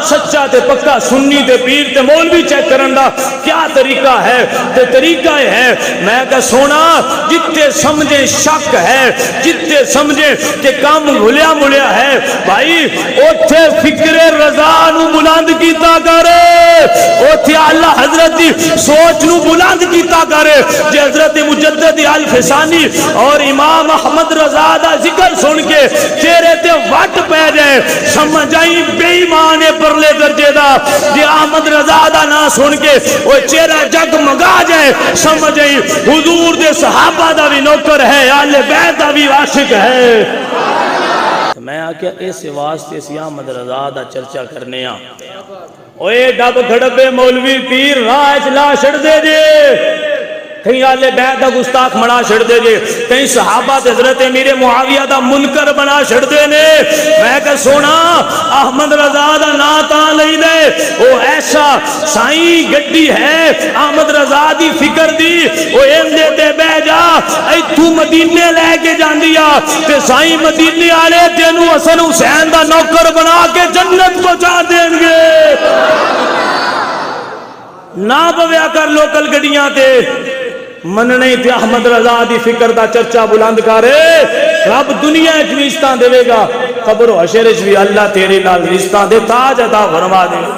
سچا تے پکا سنی تے پیر تے مولوی چیک کرن دا کیا طریقہ ہے؟ تے طریقہ ہے میں کہ سونا جتے سمجھے شک ہے، جتے سمجھے کہ کام بھولیا ملیا ہے، بھائی اوتھے فکر رضا نو بلند کیتا کرے، اوتھے اللہ حضرت دی سوچ نو بلند کیتا کرے۔ جے حضرت مجدد الفسانی اور امام احمد رضا دا ذکر سن کے چہرے تے وٹ پہ جائے، سمجھ آئی بے ایمان پرلے درجے دا۔ جے احمد رضا دا نا سن کے وہ چہرہ جگ مگا جائے، سمجھ آئی حضور دے صحابہ دا بھی نوکر ہے، آل بیت دا بھی عاشق ہے۔ میں آکیا اس واسطے سی احمد رضا دا چرچا کرنے آ، اوے ڈب گھڑبے مولوی پیر راہ چلا چھڑ دے جے، کہیں آل بیت دا گستاخ منا چھڑ دے جے، کہیں صحابہ تے حضرت امیر معاویہ دا منکر بنا چھڑ دے نے۔ میں کہ سونا احمد رضا دا نا تاں لئی دے، او ایسا سائیں گڈی ہے احمد رضا دی فکر دی، او اندے تے بہ جا ایتھوں مدینے لے کے جاندیا تے سائیں مدینے والے تینوں حسن حسین دا نوکر بنا کے جنت پہنچا دیں گے۔ نہ پویا کر لوکل گڈیاں تے مننے تے احمد رضا دی فکر دا چرچا بلند کرے، رب دنیا وچ رشتہ دے گا، قبر و حشر وچ بھی اللہ تیرے نال رشتہ دے تاج عطا فرما دے گا۔